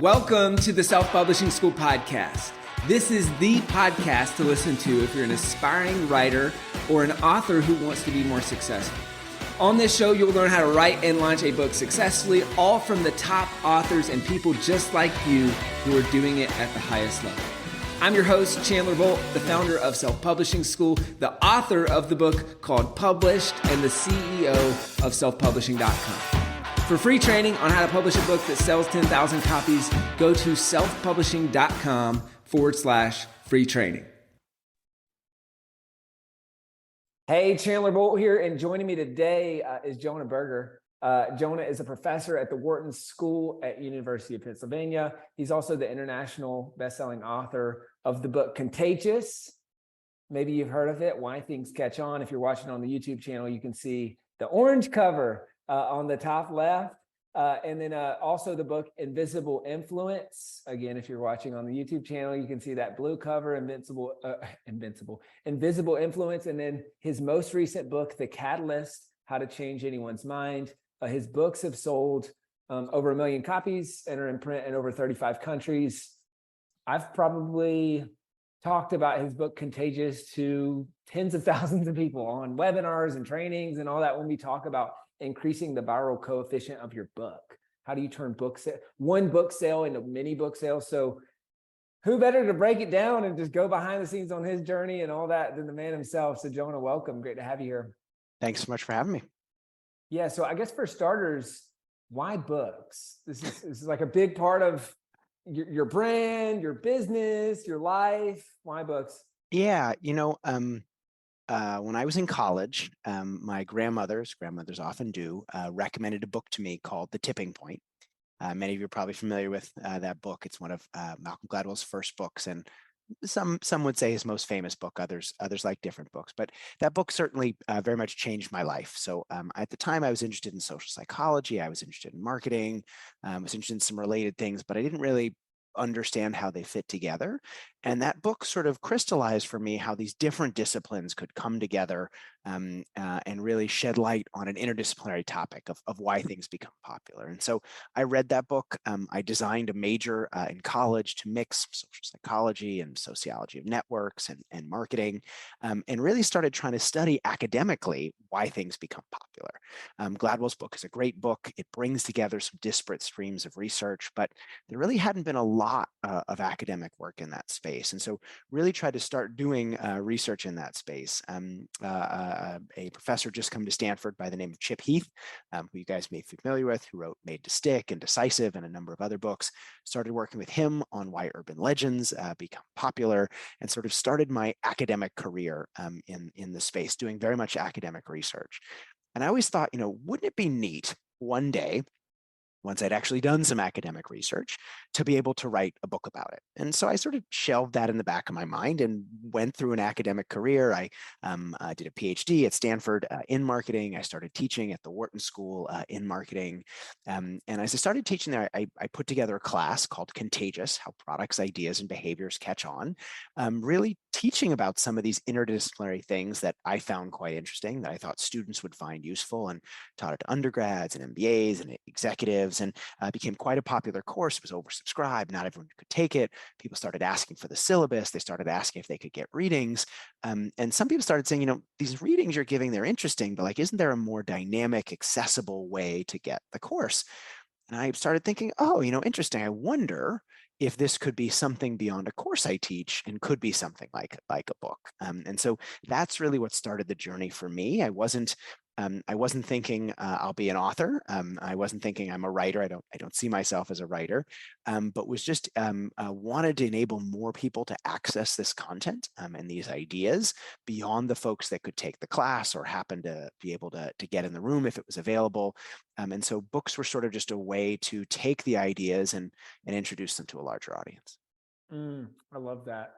Welcome to the Self-Publishing School podcast. This is the podcast to listen to if you're an aspiring writer or an author who wants to be more successful. On this show, you'll learn how to write and launch a book successfully, all from the top authors and people just like you who are doing it at the highest level. I'm your host, Chandler Bolt, the founder of Self-Publishing School, the author of the book called Published, and the CEO of selfpublishing.com. For free training on how to publish a book that sells 10,000 copies, go to selfpublishing.com/free training. Hey, Chandler Bolt here, and joining me today is Jonah Berger. Jonah is a professor at the Wharton School at University of Pennsylvania. He's also the international best-selling author of the book Contagious. Maybe you've heard of it, Why Things Catch On. If you're watching on the YouTube channel, you can see the orange cover on the top left. And then also the book Invisible Influence. Again, if you're watching on the YouTube channel, you can see that blue cover, Invisible Influence. And then his most recent book, The Catalyst, How to Change Anyone's Mind. His books have sold over 1 million copies and are in print in over 35 countries. I've probably talked about his book Contagious to tens of thousands of people on webinars and trainings and all that when we talk about increasing the viral coefficient of your book. How do you turn one book sale into many book sales? So who better to break it down and just go behind the scenes on his journey and all that than the man himself. So Jonah, welcome. Great to have you here. Thanks so much for having me. Yeah. So I guess for starters, why books? This is like a big part of your brand, your business, your life. Why books? Yeah. When I was in college, my grandmothers often do, recommended a book to me called The Tipping Point. Many of you are probably familiar with that book. It's one of Malcolm Gladwell's first books, and some would say his most famous book. Others like different books, but that book certainly very much changed my life. So at the time, I was interested in social psychology. I was interested in marketing. I was interested in some related things, but I didn't really understand how they fit together. And that book sort of crystallized for me how these different disciplines could come together and really shed light on an interdisciplinary topic of why things become popular. And so I read that book. I designed a major in college to mix social psychology and sociology of networks and marketing, and really started trying to study academically why things become popular. Gladwell's book is a great book. It brings together some disparate streams of research, but there really hadn't been a lot of academic work in that space. And so really tried to start doing research in that space. A professor just come to Stanford by the name of Chip Heath, who you guys may be familiar with, who wrote Made to Stick and Decisive and a number of other books. Started working with him on why urban legends become popular, and sort of started my academic career in the space, doing very much academic research. And I always thought, wouldn't it be neat one day, once I'd actually done some academic research, to be able to write a book about it. And so I sort of shelved that in the back of my mind and went through an academic career. I did a PhD at Stanford in marketing. I started teaching at the Wharton School in marketing. And as I started teaching there, I put together a class called Contagious, How Products, Ideas, and Behaviors Catch On, really teaching about some of these interdisciplinary things that I found quite interesting, that I thought students would find useful, and taught it to undergrads and MBAs and executives, and became quite a popular course. It was oversubscribed. Not everyone could take it. People started asking for the syllabus. They started asking if they could get readings. And some people started saying, these readings you're giving, they're interesting, but isn't there a more dynamic, accessible way to get the course? And I started thinking, interesting. I wonder if this could be something beyond a course I teach and could be something like a book. And so that's really what started the journey for me. I wasn't thinking I'll be an author. I wasn't thinking I'm a writer. I don't see myself as a writer, but was just wanted to enable more people to access this content and these ideas beyond the folks that could take the class or happen to be able to get in the room if it was available. And so books were sort of just a way to take the ideas and introduce them to a larger audience. I love that.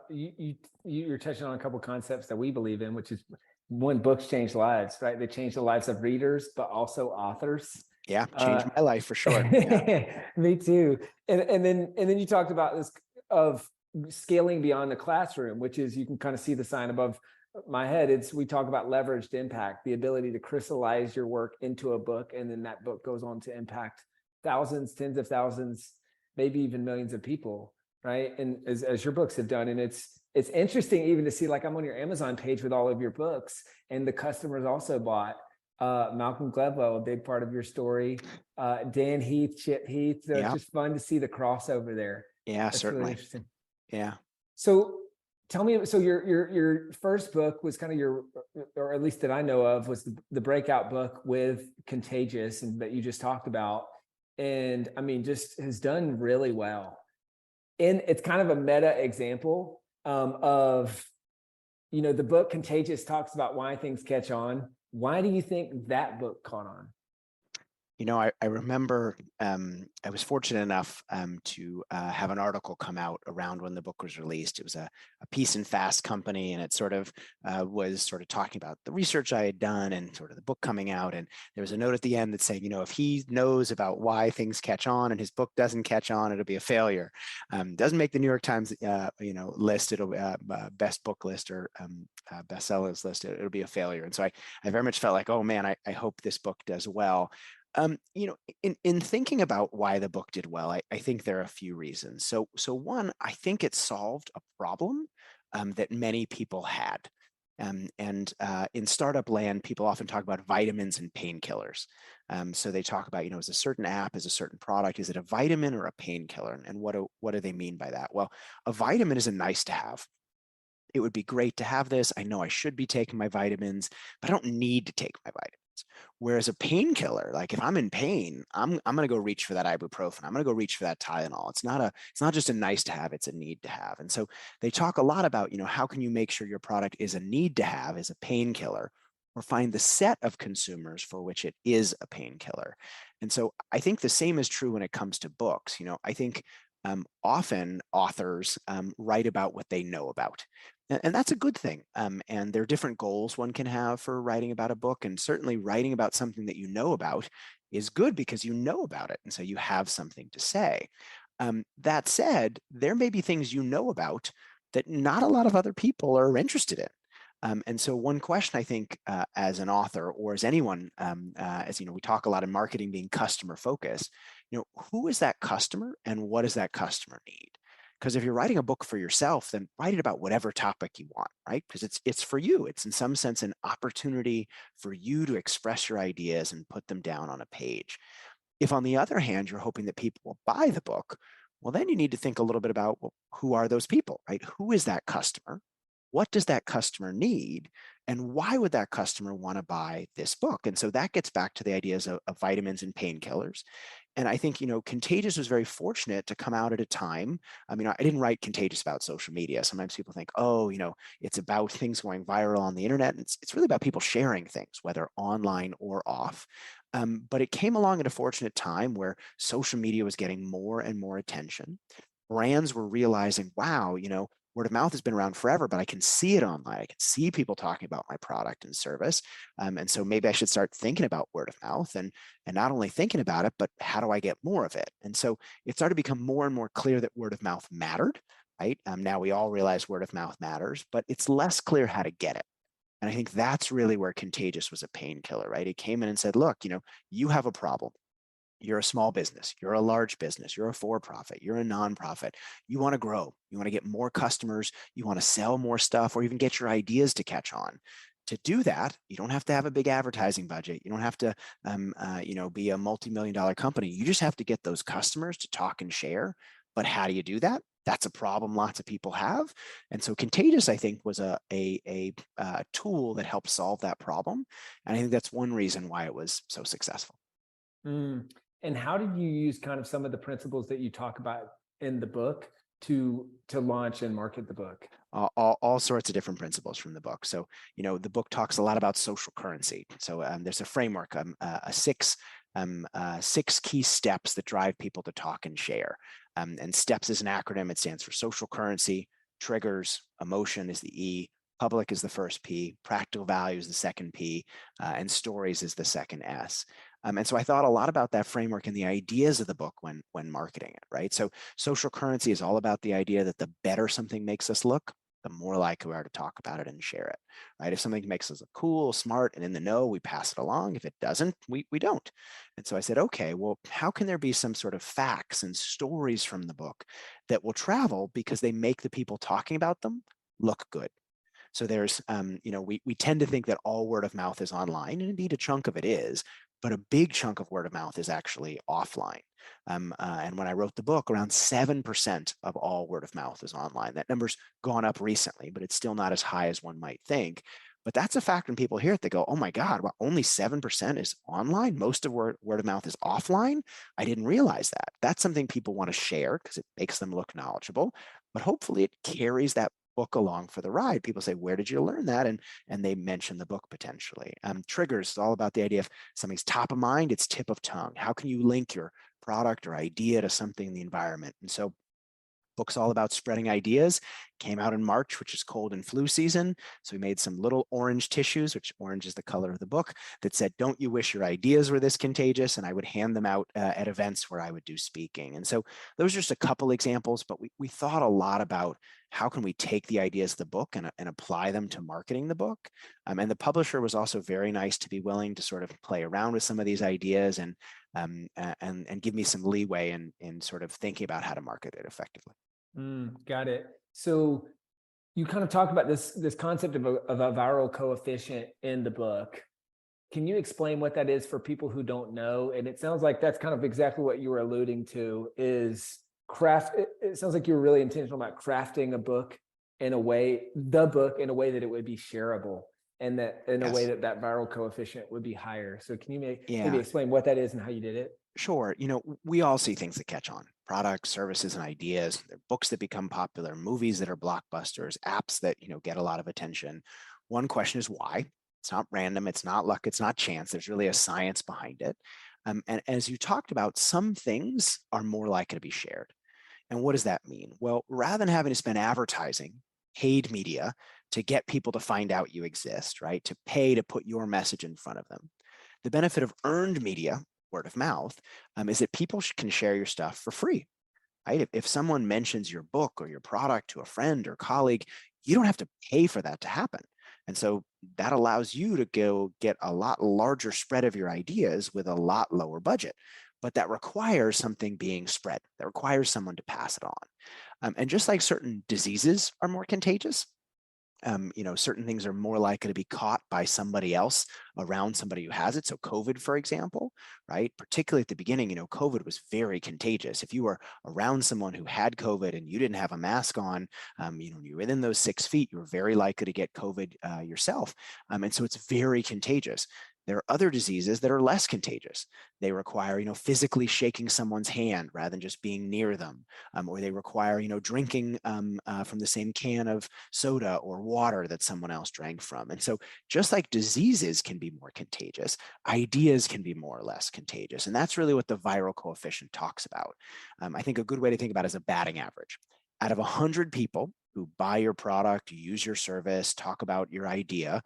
You're touching on a couple of concepts that we believe in, which is, one, books change lives, right? They change the lives of readers, but also authors. Yeah, changed my life for sure. Yeah. Me too. And then you talked about this of scaling beyond the classroom, which is, you can kind of see the sign above my head. We talk about leveraged impact, the ability to crystallize your work into a book, and then that book goes on to impact thousands, tens of thousands maybe even millions of people, right? And as your books have done. And it's interesting even to see, like, I'm on your Amazon page with all of your books, and the customers also bought Malcolm Gladwell, a big part of your story, Dan Heath, Chip Heath. So it's Yeah. just fun to see the crossover there. Yeah, That's really certainly. interesting. Yeah. So tell me, so your first book was kind of your, or at least that I know of, was the breakout book with Contagious, and that you just talked about. And I mean, just has done really well. And it's kind of a meta example of, the book Contagious talks about why things catch on. Why do you think that book caught on? I remember I was fortunate enough to have an article come out around when the book was released. It was a Peace and Fast company, and it sort of was sort of talking about the research I had done and sort of the book coming out. And there was a note at the end that said, if he knows about why things catch on and his book doesn't catch on, it'll be a failure. Doesn't make the New York Times, list. It'll best book list or bestsellers list. It'll be a failure. And so I very much felt like, oh man, I hope this book does well. In thinking about why the book did well, I think there are a few reasons. So one, I think it solved a problem that many people had. In startup land, people often talk about vitamins and painkillers. So they talk about, is a certain app, is a certain product, is it a vitamin or a painkiller? And what do they mean by that? Well, a vitamin is a nice to have. It would be great to have this. I know I should be taking my vitamins, but I don't need to take my vitamins. Whereas a painkiller, like if I'm in pain, I'm going to go reach for that ibuprofen. I'm going to go reach for that Tylenol. It's not just a nice to have, it's a need to have. And so they talk a lot about, how can you make sure your product is a need to have, is a painkiller, or find the set of consumers for which it is a painkiller. And so I think the same is true when it comes to books. I think often authors write about what they know about. And that's a good thing. And there are different goals one can have for writing about a book. And certainly writing about something that you know about is good because you know about it. And so you have something to say. That said, there may be things you know about that not a lot of other people are interested in. And so one question I think as an author or as anyone, as we talk a lot in marketing being customer focused, who is that customer and what does that customer need? Because if you're writing a book for yourself, then write it about whatever topic you want, right? Because it's for you. It's in some sense an opportunity for you to express your ideas and put them down on a page. If on the other hand, you're hoping that people will buy the book, well, then you need to think a little bit about, well, who are those people, right? Who is that customer? What does that customer need? And why would that customer want to buy this book? And so that gets back to the ideas of vitamins and painkillers. And I think, Contagious was very fortunate to come out at a time. I mean, I didn't write Contagious about social media. Sometimes people think, oh, it's about things going viral on the internet. And it's really about people sharing things, whether online or off. But it came along at a fortunate time where social media was getting more and more attention. Brands were realizing, wow, word of mouth has been around forever, but I can see it online. I can see people talking about my product and service. And so maybe I should start thinking about word of mouth and not only thinking about it, but how do I get more of it? And so it started to become more and more clear that word of mouth mattered, right? Now we all realize word of mouth matters, but it's less clear how to get it. And I think that's really where Contagious was a painkiller, right? It came in and said, look, you have a problem. You're a small business, you're a large business, you're a for-profit, you're a nonprofit. You want to grow, you want to get more customers, you want to sell more stuff, or even get your ideas to catch on. To do that, you don't have to have a big advertising budget. You don't have to, be a multi-million-dollar company. You just have to get those customers to talk and share. But how do you do that? That's a problem lots of people have. And so Contagious, I think, was a tool that helped solve that problem. And I think that's one reason why it was so successful. Mm. And how did you use kind of some of the principles that you talk about in the book to launch and market the book? All sorts of different principles from the book. So, the book talks a lot about social currency. So there's a framework, six key steps that drive people to talk and share. And S.T.E.P.S is an acronym. It stands for social currency, triggers, emotion is the E, public is the first P, practical value is the second P, and stories is the second S. And so I thought a lot about that framework and the ideas of the book when marketing it, right? So social currency is all about the idea that the better something makes us look, the more likely we are to talk about it and share it, right? If something makes us look cool, smart, and in the know, we pass it along. If it doesn't, we don't. And so I said, okay, well, how can there be some sort of facts and stories from the book that will travel because they make the people talking about them look good? So there's, we tend to think that all word of mouth is online, and indeed a chunk of it is, but a big chunk of word of mouth is actually offline. And when I wrote the book, around 7% of all word of mouth is online. That number's gone up recently, but it's still not as high as one might think. But that's a fact when people hear it, they go, oh my God, well, only 7% is online. Most of word of mouth is offline. I didn't realize that. That's something people want to share because it makes them look knowledgeable, but hopefully it carries that book along for the ride. People say, where did you learn that? And they mention the book potentially. Triggers is all about the idea of something's top of mind, it's tip of tongue. How can you link your product or idea to something in the environment? And so book's all about spreading ideas. Came out in March, which is cold and flu season. So we made some little orange tissues, which orange is the color of the book, that said, don't you wish your ideas were this contagious? And I would hand them out at events where I would do speaking. And so those are just a couple examples, but we thought a lot about how can we take the ideas of the book and apply them to marketing the book. And the publisher was also very nice to be willing to sort of play around with some of these ideas and give me some leeway in sort of thinking about how to market it effectively. Got it. So you kind of talk about this concept of a viral coefficient in the book. Can you explain what that is for people who don't know? And it sounds like that's kind of exactly what you were alluding to is it sounds like you were really intentional about crafting the book in a way that it would be shareable and that in a way Yes. that viral coefficient would be higher. So can you maybe Yeah, explain what that is and how you did it? sure. We all see things that catch on, products, services, and ideas. They're books that become popular, movies that are blockbusters, apps that, get a lot of attention. One question is why? It's not random. It's not luck. It's not chance. There's really a science behind it. And as you talked about, some things are more likely to be shared. And what does that mean? Well, rather than having to spend advertising, paid media to get people to find out you exist, right? To pay to put your message in front of them. The benefit of earned media, word of mouth, is that people can share your stuff for free, right? If someone mentions your book or your product to a friend or colleague, you don't have to pay for that to happen. And so that allows you to go get a lot larger spread of your ideas with a lot lower budget. But that requires something being spread, that requires someone to pass it on. And just like certain diseases are more contagious, certain things are more likely to be caught by somebody else around somebody who has it. So COVID, for example, right? Particularly at the beginning, COVID was very contagious. If you were around someone who had COVID and you didn't have a mask on, you're within those 6 feet, you're very likely to get COVID yourself. And so it's very contagious. There are other diseases that are less contagious. They require, physically shaking someone's hand rather than just being near them, or they require, drinking from the same can of soda or water that someone else drank from. And so just like diseases can be more contagious, ideas can be more or less contagious. And that's really what the viral coefficient talks about. I think a good way to think about it is a batting average. Out of 100 people who buy your product, use your service, talk about your idea,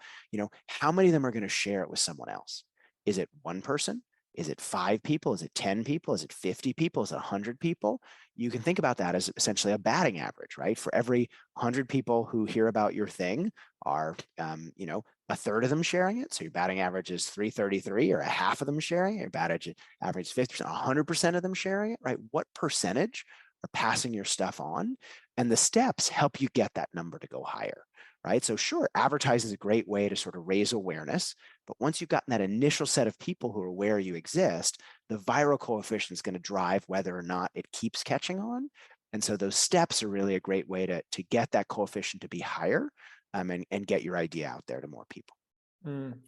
how many of them are going to share it with someone else? Is it one person? Is it 5 people? Is it 10 people? Is it 50 people? Is it 100 people? You can think about that as essentially a batting average, right? For every 100 people who hear about your thing, are, a third of them sharing it. So your batting average is 333, or a half of them sharing it. Your batting average is 50%, 100% of them sharing it, right? What percentage are passing your stuff on? And the steps help you get that number to go higher, right? So sure, advertising is a great way to sort of raise awareness, but once you've gotten that initial set of people who are aware you exist, the viral coefficient is going to drive whether or not it keeps catching on. And so those steps are really a great way to get that coefficient to be higher, and get your idea out there to more people.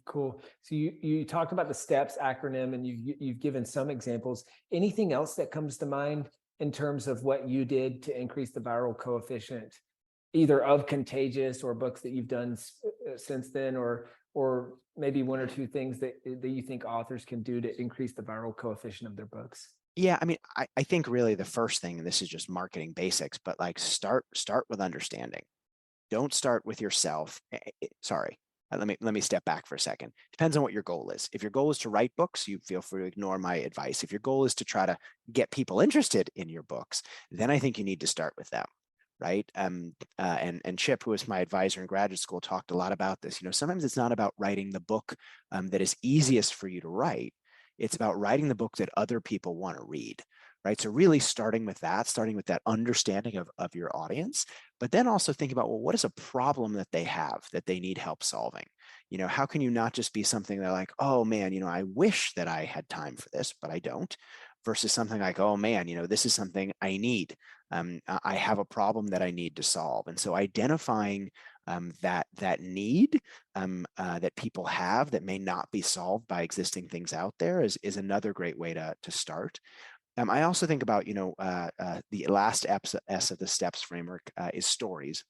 Cool. So you talked about the STEPS acronym and you've given some examples. Anything else that comes to mind in terms of what you did to increase the viral coefficient, either of Contagious or books that you've done since then, or maybe one or two things that you think authors can do to increase the viral coefficient of their books? Yeah, I mean, I think really the first thing, and this is just marketing basics, but like start with understanding. Don't start with yourself. Sorry. Let me step back for a second. Depends on what your goal is. If your goal is to write books, you feel free to ignore my advice. If your goal is to try to get people interested in your books, then I think you need to start with them, right? And Chip, who was my advisor in graduate school, talked a lot about this. Sometimes it's not about writing the book that is easiest for you to write. It's about writing the book that other people want to read, right? So really starting with that understanding of your audience, but then also think about, well, what is a problem that they have that they need help solving? How can you not just be something that like, oh man, I wish that I had time for this, but I don't, versus something like, oh man, this is something I need. I have a problem that I need to solve. And so identifying that need that people have that may not be solved by existing things out there is another great way to start. I also think about, the last S of the STEPS framework is stories.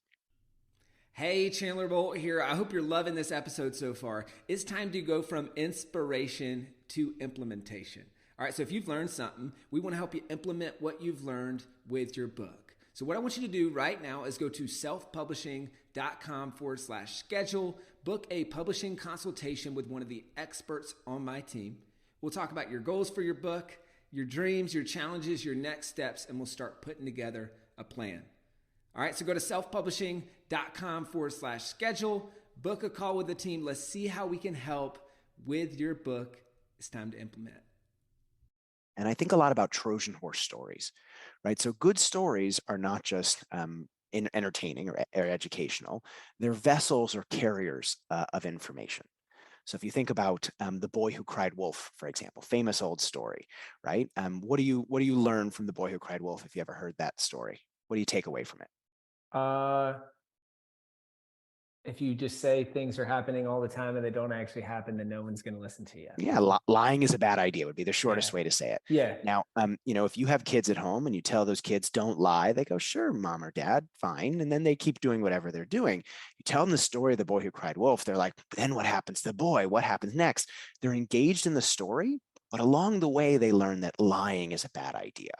Hey, Chandler Bolt here. I hope you're loving this episode so far. It's time to go from inspiration to implementation. All right, so if you've learned something, we want to help you implement what you've learned with your book. So, what I want you to do right now is go to selfpublishing.com/schedule, book a publishing consultation with one of the experts on my team. We'll talk about your goals for your book, your dreams, your challenges, your next steps, and we'll start putting together a plan. All right, so go to selfpublishing.com/schedule, book a call with the team. Let's see how we can help with your book. It's time to implement. And I think a lot about Trojan Horse stories, right? So good stories are not just entertaining or educational. They're vessels or carriers of information. So if you think about The Boy Who Cried Wolf, for example, famous old story, right? What do you learn from The Boy Who Cried Wolf if you ever heard that story? What do you take away from it? If you just say things are happening all the time and they don't actually happen, then no one's going to listen to you. Yeah, lying is a bad idea would be the shortest way to say it. Yeah. Now, if you have kids at home and you tell those kids don't lie, they go, sure, mom or dad, fine. And then they keep doing whatever they're doing. You tell them the story of The Boy Who Cried Wolf. They're like, then what happens to the boy? What happens next? They're engaged in the story, but along the way, they learn that lying is a bad idea.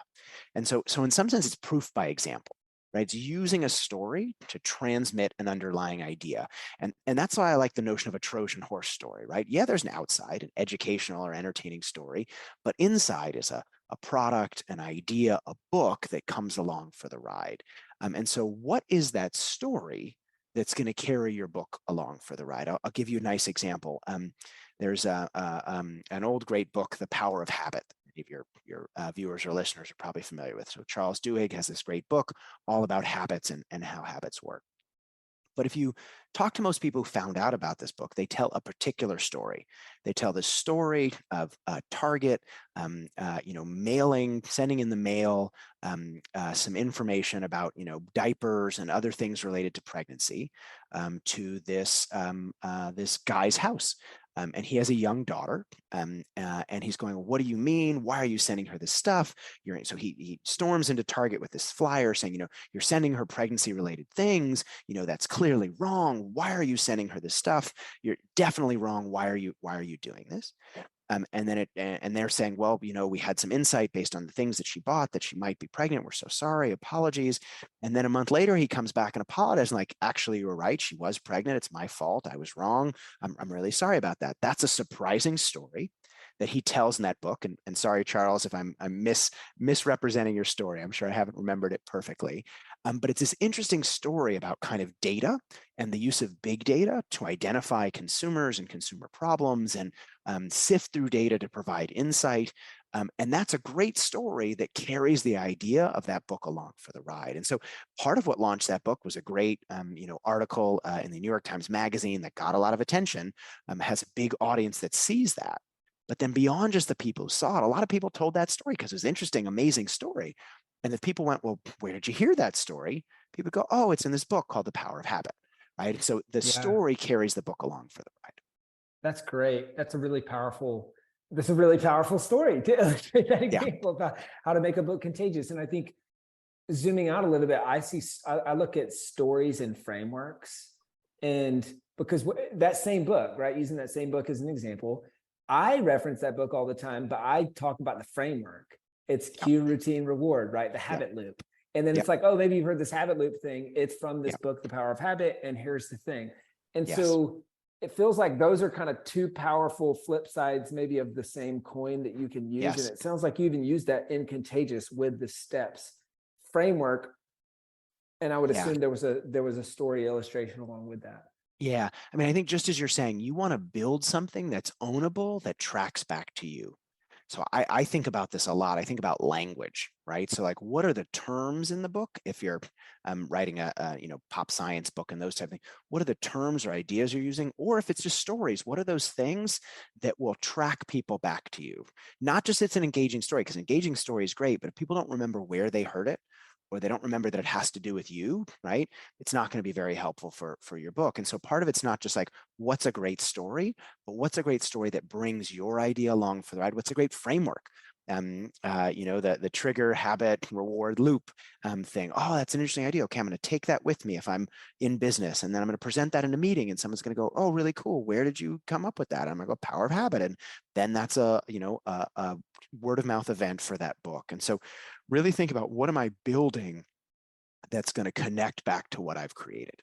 And so in some sense, it's proof by example, right? It's using a story to transmit an underlying idea. And that's why I like the notion of a Trojan horse story, right? Yeah, there's an outside, an educational or entertaining story, but inside is a product, an idea, a book that comes along for the ride. And so what is that story that's going to carry your book along for the ride? I'll give you a nice example. There's an old great book, The Power of Habit. If your viewers or listeners are probably familiar with. So Charles Duhigg has this great book all about habits and how habits work. But if you talk to most people who found out about this book, they tell a particular story. They tell the story of Target, mailing, sending in the mail, some information about, diapers and other things related to pregnancy to this guy's house. And he has a young daughter, and he's going, what do you mean? Why are you sending her this stuff? So he storms into Target with this flyer saying, you're sending her pregnancy-related things. That's clearly wrong. Why are you sending her this stuff? You're definitely wrong. Why are you doing this? And they're saying, well, we had some insight based on the things that she bought that she might be pregnant. We're so sorry. Apologies. And then a month later, he comes back and apologizes, and like, actually, you were right. She was pregnant. It's my fault. I was wrong. I'm really sorry about that. That's a surprising story that he tells in that book. And sorry, Charles, if I'm misrepresenting your story. I'm sure I haven't remembered it perfectly. But it's this interesting story about kind of data and the use of big data to identify consumers and consumer problems and sift through data to provide insight. And that's a great story that carries the idea of that book along for the ride. And so part of what launched that book was a great article in the New York Times Magazine that got a lot of attention, has a big audience that sees that. But then beyond just the people who saw it, a lot of people told that story because it was an interesting, amazing story. And if people went, well, where did you hear that story? People go, oh, it's in this book called The Power of Habit, right? So the story carries the book along for the ride. That's great. That's a really powerful story to illustrate that example about how to make a book contagious. And I think zooming out a little bit, I look at stories and frameworks, and because that same book, right? Using that same book as an example, I reference that book all the time, but I talk about the framework. It's cue, routine, reward, right? The habit loop. And then it's like, oh, maybe you've heard this habit loop thing. It's from this book, The Power of Habit. And here's the thing. And so it feels like those are kind of two powerful flip sides, maybe of the same coin that you can use. And it sounds like you even used that in Contagious with the STEPS framework. And I would Yeah. assume there was a story illustration along with that. Yeah. I mean, I think just as you're saying, you want to build something that's ownable that tracks back to you. So I think about this a lot. I think about language, right? So like, what are the terms in the book? If you're writing a pop science book and those type of things, what are the terms or ideas you're using? Or if it's just stories, what are those things that will track people back to you? Not just it's an engaging story, because engaging story is great, but if people don't remember where they heard it, or they don't remember that it has to do with you, right? It's not going to be very helpful for your book. And so part of it's not just like, what's a great story, but what's a great story that brings your idea along for the ride? What's a great framework? The trigger, habit, reward loop thing. Oh, that's an interesting idea. Okay, I'm going to take that with me if I'm in business, and then I'm going to present that in a meeting, and someone's going to go, "Oh, really cool. Where did you come up with that?" I'm going to go, "Power of habit," and then that's a word of mouth event for that book. And so, really think about, what am I building that's going to connect back to what I've created.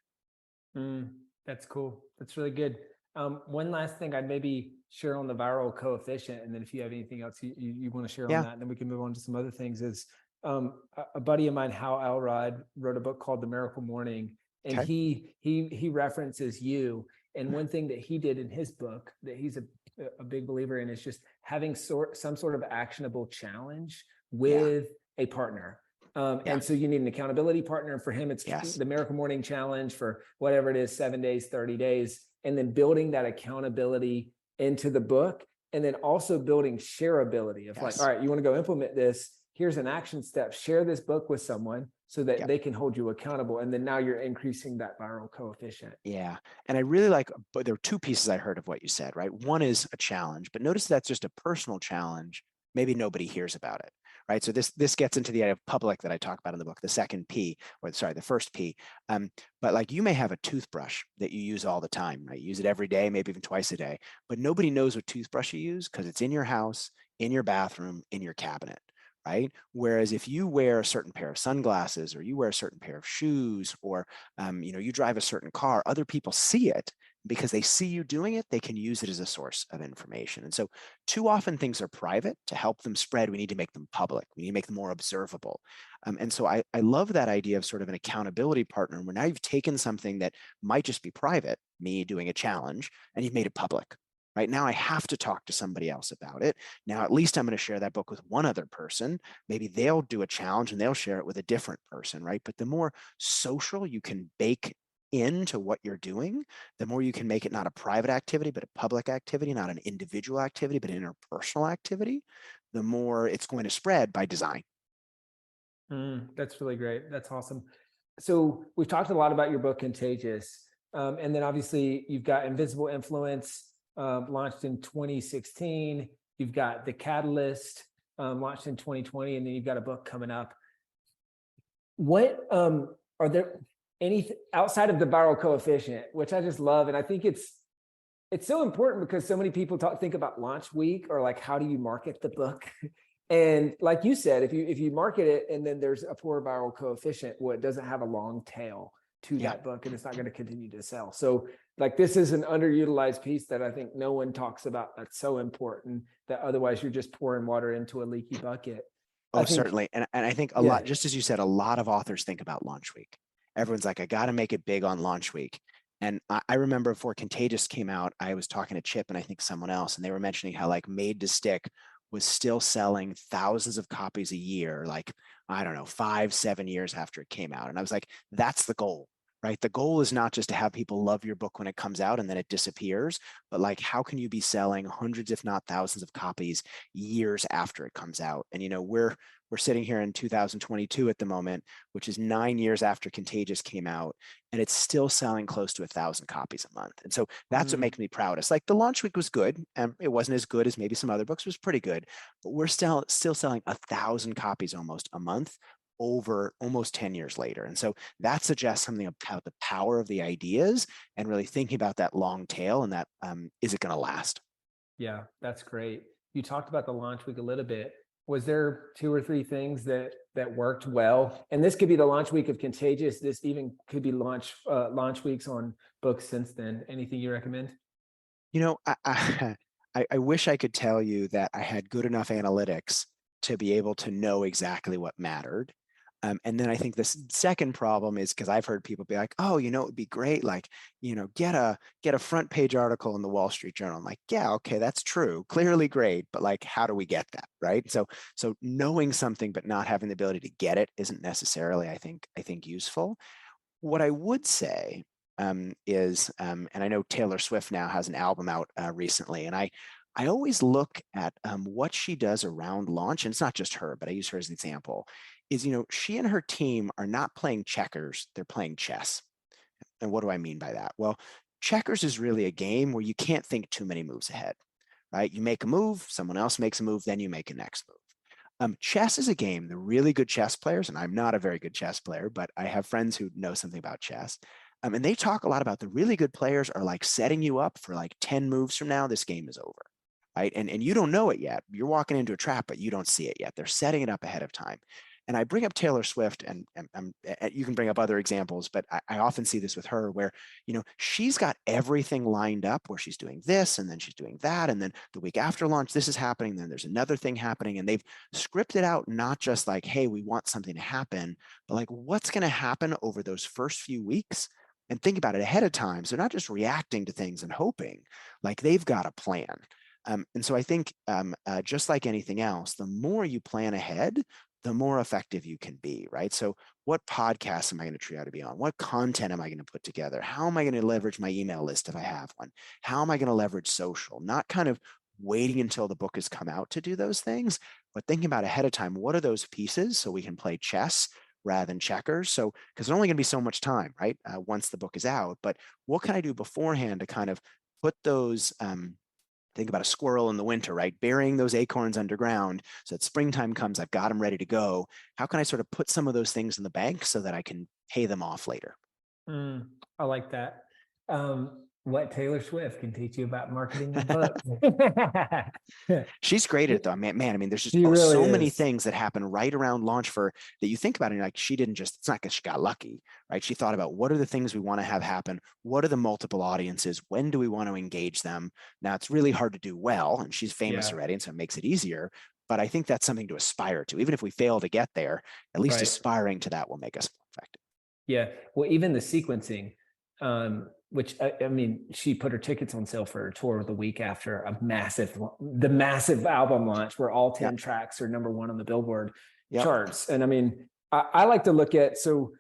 That's cool. That's really good. One last thing I'd maybe share on the viral coefficient, and then if you have anything else you want to share on Yeah. that, and then we can move on to some other things, is a buddy of mine, Hal Elrod, wrote a book called The Miracle Morning, and Okay. he references you. And one thing that he did in his book that he's a big believer in is just having some sort of actionable challenge Yeah. with a partner. Yeah. And so you need an accountability partner. And for him, it's Yes. the Miracle Morning Challenge for whatever it is, 7 days, 30 days, and then building that accountability into the book. And then also building shareability of like, Yes. all right, you want to go implement this. Here's an action step. Share this book with someone so that Yep. they can hold you accountable. And then now you're increasing that viral coefficient. Yeah. And I really like, but there are two pieces I heard of what you said, right? One is a challenge, but notice that's just a personal challenge. Maybe nobody hears about it, right? So this gets into the idea of public that I talk about in the book, the second P, or sorry, the first P. But like, you may have a toothbrush that you use all the time, right? You use it every day, maybe even twice a day, but nobody knows what toothbrush you use because it's in your house, in your bathroom, in your cabinet. Right? Whereas if you wear a certain pair of sunglasses, or you wear a certain pair of shoes, or you drive a certain car, other people see it. Because they see you doing it, they can use it as a source of information. And so too often things are private. To help them spread, we need to make them public. We need to make them more observable. And so I love that idea of sort of an accountability partner, where now you've taken something that might just be private, me doing a challenge, and you've made it public. Right now, I have to talk to somebody else about it. Now, at least I'm going to share that book with one other person. Maybe they'll do a challenge and they'll share it with a different person, right? But the more social you can bake into what you're doing, the more you can make it not a private activity, but a public activity, not an individual activity, but an interpersonal activity, the more it's going to spread by design. That's really great. That's awesome. So we've talked a lot about your book, Contagious. And then obviously you've got Invisible Influence, launched in 2016. You've got The Catalyst, launched in 2020, and then you've got a book coming up. What are there any outside of the viral coefficient, which I just love, and I think it's so important because so many people think about launch week, or like, how do you market the book? And like you said, if you market it and then there's a poor viral coefficient, well, it doesn't have a long tail to Yeah. that book, and it's not going to continue to sell. So like, this is an underutilized piece that I think no one talks about. That's so important, that otherwise you're just pouring water into a leaky bucket. Oh, I think, certainly. And I think a yeah. lot, just as you said, a lot of authors think about launch week. Everyone's like, I got to make it big on launch week. And I remember before Contagious came out, I was talking to Chip and I think someone else, and they were mentioning how like Made to Stick was still selling thousands of copies a year, like, I don't know, 5-7 years after it came out. And I was like, that's the goal, right? The goal is not just to have people love your book when it comes out and then it disappears, but like, how can you be selling hundreds, if not thousands of copies years after it comes out? And, we're sitting here in 2022 at the moment, which is 9 years after Contagious came out, and it's still selling close to 1,000 copies a month. And so that's what makes me proudest. Like, the launch week was good, and it wasn't as good as maybe some other books. It was pretty good, but we're still selling 1,000 copies almost a month over almost 10 years later. And so that suggests something about the power of the ideas, and really thinking about that long tail, and that is it going to last? Yeah, that's great. You talked about the launch week a little bit. Was there 2 or 3 things that worked well? And this could be the launch week of Contagious. This even could be launch weeks on books since then. Anything you recommend? I wish I could tell you that I had good enough analytics to be able to know exactly what mattered. And then I think the second problem is because I've heard people be like, oh, it would be great, like, get a front page article in the Wall Street Journal. I'm like, yeah, okay, that's true, clearly great, but like, how do we get that, right? So knowing something but not having the ability to get it isn't necessarily, I think useful. What I would say is, and I know Taylor Swift now has an album out recently, and I always look at what she does around launch, and it's not just her, but I use her as an example, is, she and her team are not playing checkers, they're playing chess. And what do I mean by that? Well, checkers is really a game where you can't think too many moves ahead, right? You make a move, someone else makes a move, then you make a next move. Chess is a game, the really good chess players, and I'm not a very good chess player, but I have friends who know something about chess. And they talk a lot about the really good players are like setting you up for like 10 moves from now, this game is over, right? And you don't know it yet. You're walking into a trap, but you don't see it yet. They're setting it up ahead of time. And I bring up Taylor Swift, and you can bring up other examples, but I often see this with her where, she's got everything lined up where she's doing this and then she's doing that. And then the week after launch, this is happening. Then there's another thing happening. And they've scripted out not just like, hey, we want something to happen, but like what's going to happen over those first few weeks, and think about it ahead of time. So not just reacting to things and hoping, like they've got a plan. And so I think just like anything else, the more you plan ahead, the more effective you can be, right? So what podcasts am I going to try to be on? What content am I going to put together? How am I going to leverage my email list if I have one? How am I going to leverage social? Not kind of waiting until the book has come out to do those things, but thinking about ahead of time, what are those pieces so we can play chess rather than checkers? So, because there's only going to be so much time, right? Once the book is out, but what can I do beforehand to kind of put those, think about a squirrel in the winter, right? Burying those acorns underground so that springtime comes, I've got them ready to go. How can I sort of put some of those things in the bank so that I can pay them off later? I like that. What Taylor Swift can teach you about marketing your book. She's great at it though. Man, I mean, there's just She really so many is. things that happen right around launch for that you think about it, and like she didn't just, it's not because she got lucky, right? She thought about what are the things we want to have happen? What are the multiple audiences? When do we want to engage them? Now it's really hard to do well, and she's famous Yeah, already, and so it makes it easier. But I think that's something to aspire to. Even if we fail to get there, at least right. aspiring to that will make us more effective. Yeah. Well, even the sequencing, which I mean, she put her tickets on sale for a tour the week after the massive album launch where all 10 Yep. tracks are #1 on the Billboard Yep. charts. And I mean, I like to look at, so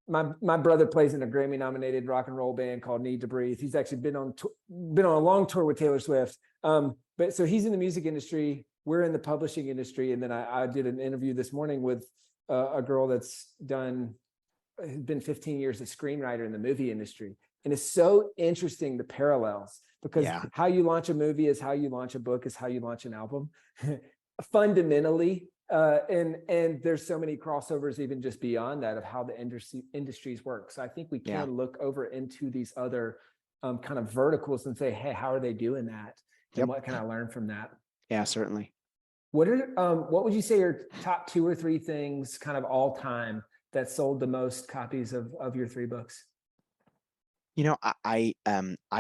my brother plays in a Grammy nominated rock and roll band called Need to Breathe. He's actually been on a long tour with Taylor Swift. But so he's in the music industry. We're in the publishing industry. And then I did an interview this morning with a girl that's been 15 years a screenwriter in the movie industry. And it's so interesting, the parallels, because Yeah. how you launch a movie is how you launch a book, is how you launch an album. Fundamentally, and there's so many crossovers even just beyond that of how the industries work. So I think we Yeah. can look over into these other kind of verticals and say, hey, how are they doing that? And Yep. what can I learn from that? Yeah, certainly. What would you say are top 2 or 3 things kind of all time that sold the most copies of your 3 books? I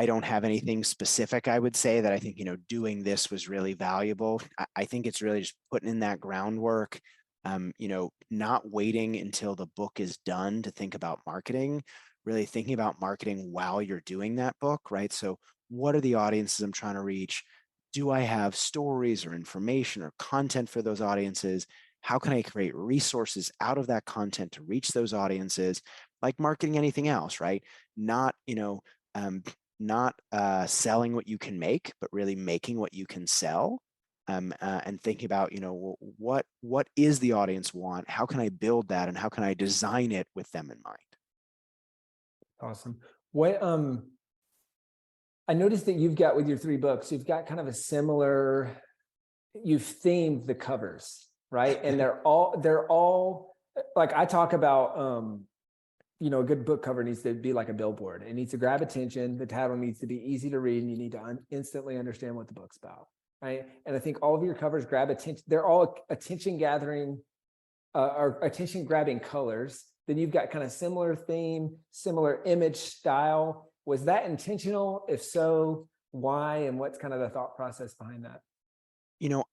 don't have anything specific. I would say that I think, doing this was really valuable. I think it's really just putting in that groundwork, not waiting until the book is done to think about marketing, really thinking about marketing while you're doing that book, right? So what are the audiences I'm trying to reach? Do I have stories or information or content for those audiences? How can I create resources out of that content to reach those audiences? Like marketing anything else, right? Not, not selling what you can make, but really making what you can sell. And thinking about, what is the audience want? How can I build that, and how can I design it with them in mind? Awesome. What I noticed that you've got with your 3 books, you've got kind of a similar, you've themed the covers, right? And they're all like, I talk about a good book cover needs to be like a billboard. It needs to grab attention. The title needs to be easy to read, and you need to instantly understand what the book's about, right? And I think all of your covers grab attention. They're all attention gathering or attention grabbing colors. Then you've got kind of similar theme, similar image style. Was that intentional? If so, why? And what's kind of the thought process behind that?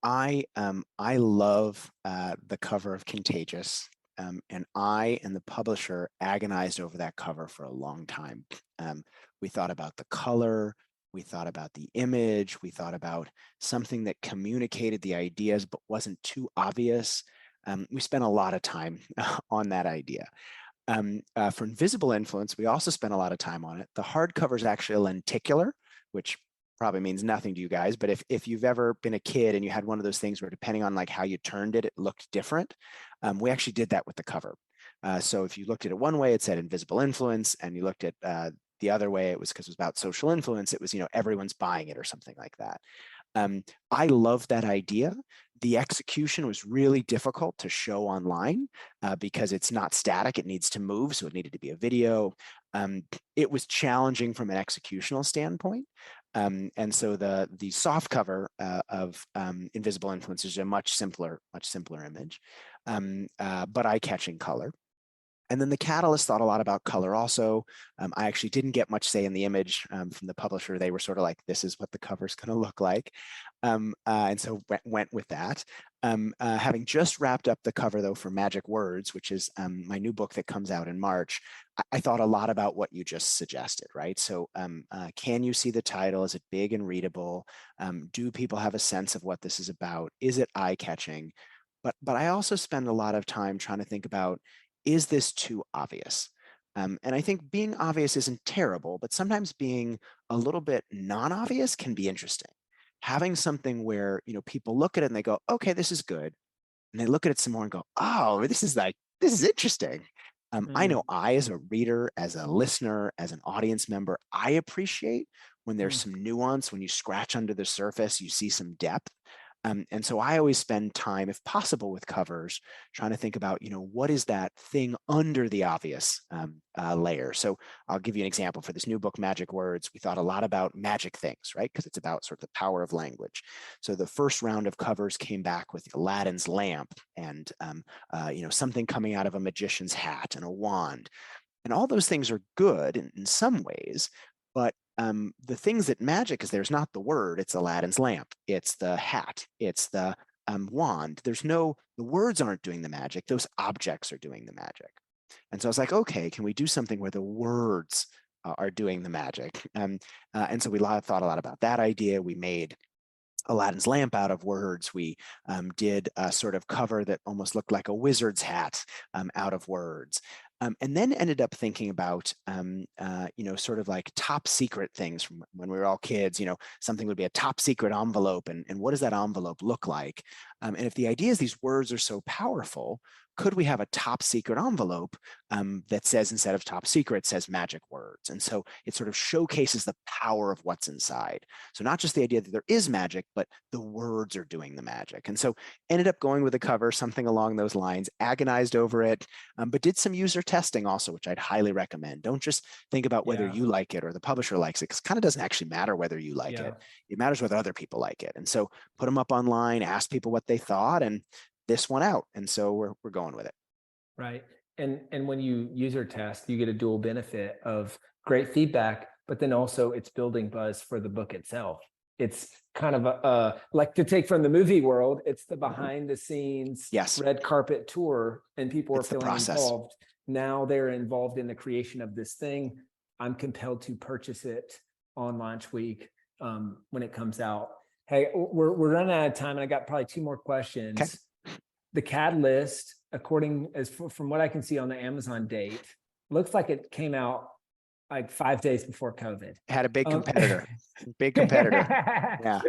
I love the cover of Contagious. And I and the publisher agonized over that cover for a long time. We thought about the color, we thought about the image, we thought about something that communicated the ideas but wasn't too obvious. We spent a lot of time on that idea. For Invisible Influence, we also spent a lot of time on it. The hardcover is actually a lenticular, which probably means nothing to you guys, but if you've ever been a kid and you had one of those things where depending on like how you turned it, it looked different, we actually did that with the cover. So if you looked at it one way, it said Invisible Influence, and you looked at the other way, it was because it was about social influence. It was, everyone's buying it or something like that. I love that idea. The execution was really difficult to show online because it's not static, it needs to move, so it needed to be a video. It was challenging from an executional standpoint. And so the soft cover of Invisible Influence is a much simpler image, but eye-catching color. And then the Catalyst thought a lot about color also. I actually didn't get much say in the image from the publisher. They were sort of like, this is what the cover's going to look like. And so went with that. Having just wrapped up the cover, though, for Magic Words, which is my new book that comes out in March, I thought a lot about what you just suggested, right? So can you see the title? Is it big and readable? Do people have a sense of what this is about? Is it eye-catching? But I also spend a lot of time trying to think about, is this too obvious? And I think being obvious isn't terrible, but sometimes being a little bit non-obvious can be interesting. Having something where people look at it and they go, okay, this is good. And they look at it some more and go, oh, this is interesting. I know I, as a reader, as a listener, as an audience member, I appreciate when there's some nuance, when you scratch under the surface, you see some depth. And so I always spend time, if possible, with covers, trying to think about, what is that thing under the obvious layer? So I'll give you an example for this new book, Magic Words. We thought a lot about magic things, right? Because it's about sort of the power of language. So the first round of covers came back with Aladdin's lamp and, something coming out of a magician's hat and a wand. And all those things are good in some ways, but the things that magic is, there's not the word, it's Aladdin's lamp, it's the hat, it's the wand. The words aren't doing the magic, those objects are doing the magic. And so I was like, okay, can we do something where the words are doing the magic? And so we thought a lot about that idea. We made Aladdin's lamp out of words. We did a sort of cover that almost looked like a wizard's hat out of words. And then ended up thinking about, sort of like top secret things from when we were all kids. Something would be a top secret envelope, and what does that envelope look like? And if the idea is these words are so powerful, could we have a top secret envelope that says, instead of top secret, says magic words? And so it sort of showcases the power of what's inside. So not just the idea that there is magic, but the words are doing the magic. And so ended up going with a cover, something along those lines, agonized over it, but did some user testing also, which I'd highly recommend. Don't just think about whether you like it or the publisher likes it, because it kind of doesn't actually matter whether you like it. It matters whether other people like it. And so put them up online, ask people what they thought, and this one out. And so we're going with it. Right. And when you user test, you get a dual benefit of great feedback, but then also it's building buzz for the book itself. It's kind of like, to take from the movie world, it's the behind the scenes red carpet tour, and people are feeling involved. Now they're involved in the creation of this thing. I'm compelled to purchase it on launch week when it comes out. Hey, we're running out of time, and I got probably two more questions. Okay. The Catalyst, from what I can see on the Amazon date, looks like it came out like 5 days before COVID. It had a big competitor. Big competitor. Yeah.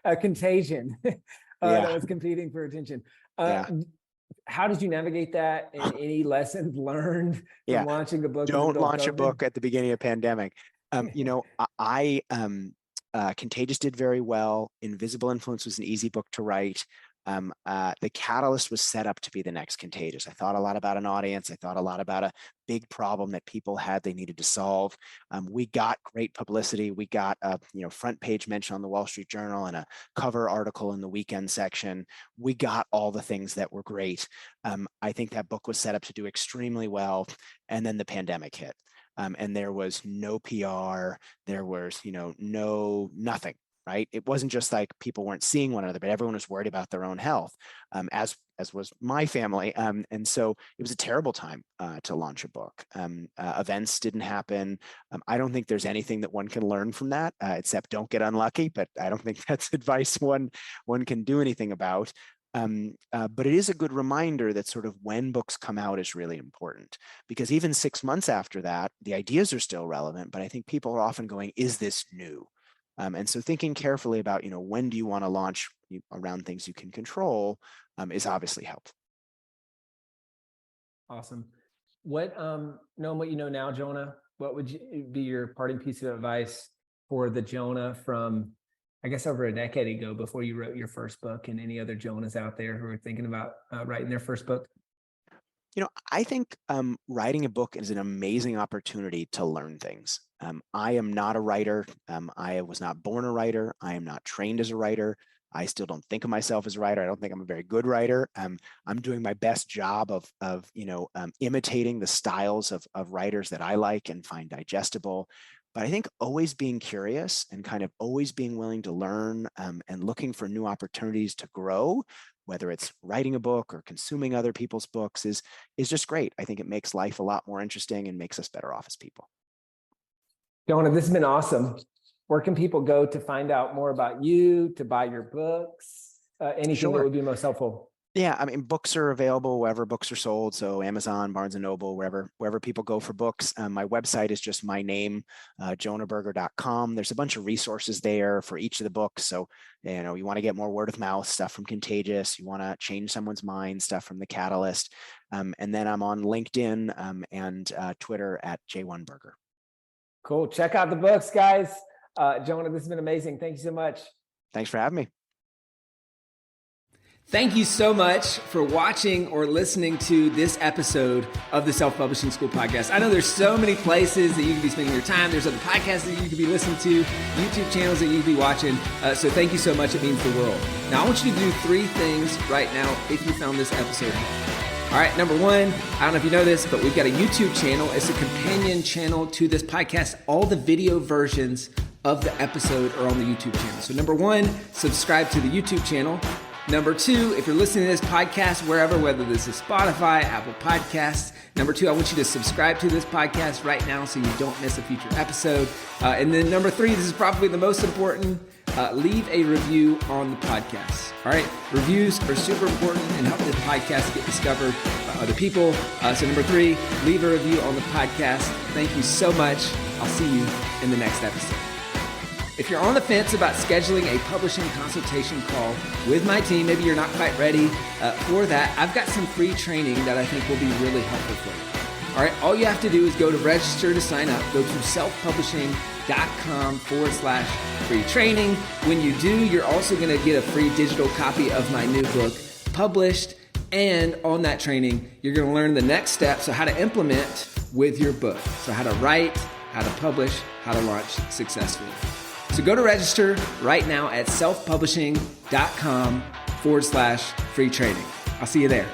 A Contagion that was competing for attention. How did you navigate that? And any lessons learned from launching a book? Don't launch a book at the beginning of pandemic. Contagious did very well. Invisible Influence was an easy book to write. The Catalyst was set up to be the next Contagious. I thought a lot about an audience. I thought a lot about a big problem that people had they needed to solve. We got great publicity. We got a front page mention on the Wall Street Journal and a cover article in the weekend section. We got all the things that were great. I think that book was set up to do extremely well. And then the pandemic hit. And there was no PR. There was, nothing. right? It wasn't just like people weren't seeing one another, but everyone was worried about their own health, as was my family. And so it was a terrible time to launch a book. Events didn't happen. I don't think there's anything that one can learn from that, except don't get unlucky, but I don't think that's advice one can do anything about. But it is a good reminder that sort of when books come out is really important, because even 6 months after that, the ideas are still relevant, but I think people are often going, is this new? And so thinking carefully about, when do you want to launch around things you can control is obviously helpful. Awesome. Knowing what you know now, Jonah, what would be your parting piece of advice for the Jonah from, I guess, over a decade ago, before you wrote your first book, and any other Jonahs out there who are thinking about writing their first book? I think writing a book is an amazing opportunity to learn things. I am not a writer. I was not born a writer. I am not trained as a writer. I still don't think of myself as a writer. I don't think I'm a very good writer. I'm doing my best job of imitating the styles of writers that I like and find digestible. But I think always being curious and kind of always being willing to learn and looking for new opportunities to grow, whether it's writing a book or consuming other people's books, is just great. I think it makes life a lot more interesting and makes us better off as people. Jonah, this has been awesome. Where can people go to find out more about you, to buy your books, anything that would be most helpful? Yeah, I mean, books are available wherever books are sold. So Amazon, Barnes & Noble, wherever people go for books. My website is just my name, jonahberger.com. There's a bunch of resources there for each of the books. So, you want to get more word of mouth stuff from Contagious. You want to change someone's mind, stuff from The Catalyst. And then I'm on LinkedIn and Twitter at J1Berger. Cool. Check out the books, guys. Jonah, this has been amazing. Thank you so much. Thanks for having me. Thank you so much for watching or listening to this episode of the Self-Publishing School podcast. I know there's so many places that you can be spending your time. There's other podcasts that you could be listening to, YouTube channels that you could be watching. So thank you so much. It means the world. Now, I want you to do 3 things right now if you found this episode helpful. All right, number 1, I don't know if you know this, but we've got a YouTube channel. It's a companion channel to this podcast. All the video versions of the episode are on the YouTube channel. So number 1, subscribe to the YouTube channel. Number 2, if you're listening to this podcast wherever, whether this is Spotify, Apple Podcasts, number 2, I want you to subscribe to this podcast right now so you don't miss a future episode. And then number 3, this is probably the most important, leave a review on the podcast. All right, reviews are super important and help the podcast get discovered by other people. So number 3, leave a review on the podcast. Thank you so much. I'll see you in the next episode. If you're on the fence about scheduling a publishing consultation call with my team, maybe you're not quite ready for that, I've got some free training that I think will be really helpful for you. All right, all you have to do is go to register to sign up. Go to selfpublishing.com/free training. When you do, you're also going to get a free digital copy of my new book published. And on that training, you're going to learn the next steps, so how to implement with your book. So how to write, how to publish, how to launch successfully. So go to register right now at selfpublishing.com/free training. I'll see you there.